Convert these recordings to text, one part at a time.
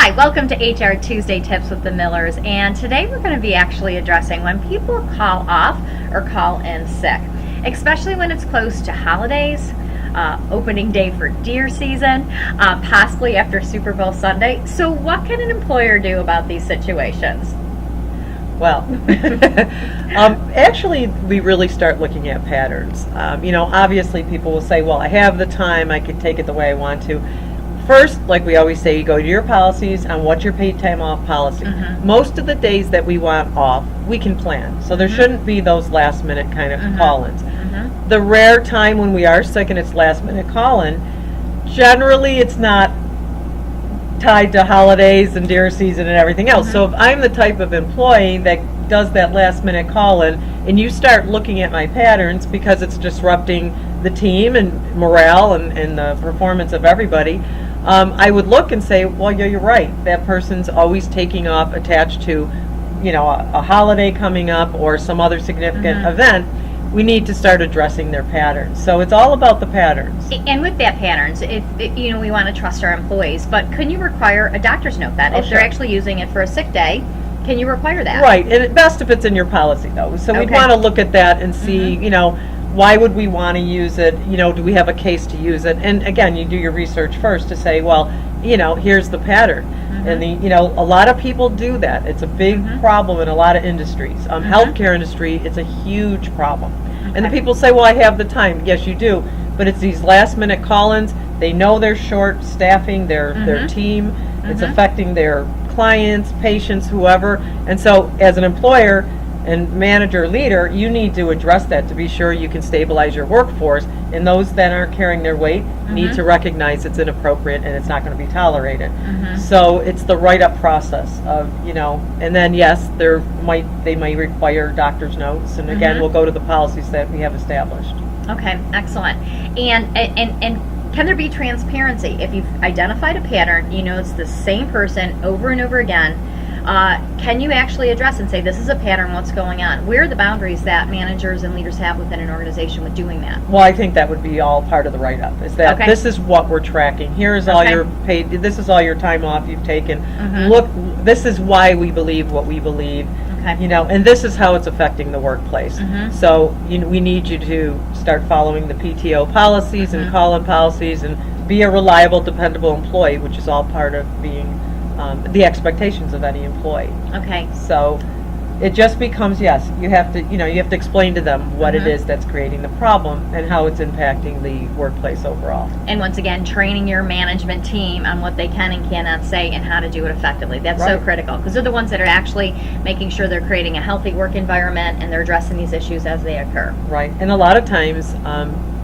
Hi, welcome to HR Tuesday Tips with the Millers, and today we're going to be actually addressing when people call off or call in sick, especially when it's close to holidays, opening day for deer season, possibly after Super Bowl Sunday. So what can an employer do about these situations? Well, actually, we really start looking at patterns. Obviously people will say, well, I have the time, I can take it the way I want to. First, like we always say, you go to your policies on what's your paid time off policy. Most of the days that we want off, we can plan. So there shouldn't be those last minute kind of call-ins. The rare time when we are sick and it's last minute call-in, generally it's not tied to holidays and deer season and everything else. So if I'm the type of employee that does that last minute call-in and you start looking at my patterns because it's disrupting the team and morale and the performance of everybody, I would look and say, well, yeah, you're right. That person's always taking off attached to, a holiday coming up or some other significant event. We need to start addressing their patterns. So it's all about the patterns. And with that patterns, we want to trust our employees, but can you require a doctor's note that if sure. they're actually using it for a sick day? Can you require that? Right, and it's best if it's in your policy, though. So we'd Okay. want to look at that and see, why would we want to use it? Do we have a case to use it? And again, you do your research first to say, well, here's the pattern. And a lot of people do that. It's a big problem in a lot of industries. Healthcare industry, it's a huge problem. And the people say, well, I have the time. Yes, you do. But it's these last minute call-ins. They know they're short staffing their team. It's affecting their clients, patients, whoever. And so as an employer and manager leader, you need to address that to be sure you can stabilize your workforce. And those that aren't carrying their weight need to recognize it's inappropriate and it's not going to be tolerated. So it's the write-up process of, and then yes, they might require doctor's notes. And again, we'll go to the policies that we have established. Okay, excellent. And can there be transparency? If you've identified a pattern, it's the same person over and over again, can you actually address and say, this is a pattern, what's going on? Where are the boundaries that managers and leaders have within an organization with doing that? Well, I think that would be all part of the write-up, is that this is what we're tracking. Here's all your paid, this is all your time off you've taken. Look, this is why we believe what we believe. And this is how it's affecting the workplace. So we need you to start following the PTO policies and call-in policies and be a reliable, dependable employee, which is all part of being the expectations of any employee. Okay. So it just becomes, yes, you have to explain to them what it is that's creating the problem and how it's impacting the workplace overall. And once again, training your management team on what they can and cannot say and how to do it effectively. That's so critical, because they're the ones that are actually making sure they're creating a healthy work environment and they're addressing these issues as they occur. Right. And a lot of times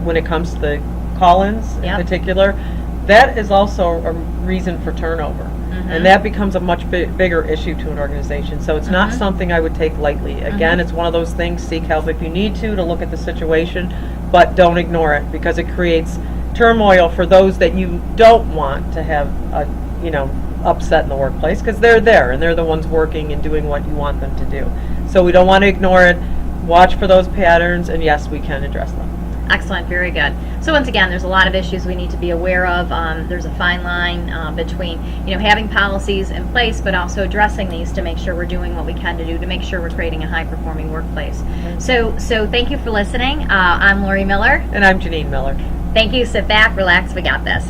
when it comes to the call-ins in particular, that is also a reason for turnover. And that becomes a much bigger issue to an organization. So it's not something I would take lightly. Again, it's one of those things, seek help if you need to look at the situation, but don't ignore it, because it creates turmoil for those that you don't want to have upset in the workplace, because they're there and they're the ones working and doing what you want them to do. So we don't want to ignore it. Watch for those patterns, and yes, we can address them. Excellent, very good. So once again, there's a lot of issues we need to be aware of. There's a fine line between having policies in place, but also addressing these to make sure we're doing what we can to do to make sure we're creating a high-performing workplace. So thank you for listening. I'm Lori Miller. And I'm Janine Miller. Thank you. Sit back, relax. We got this.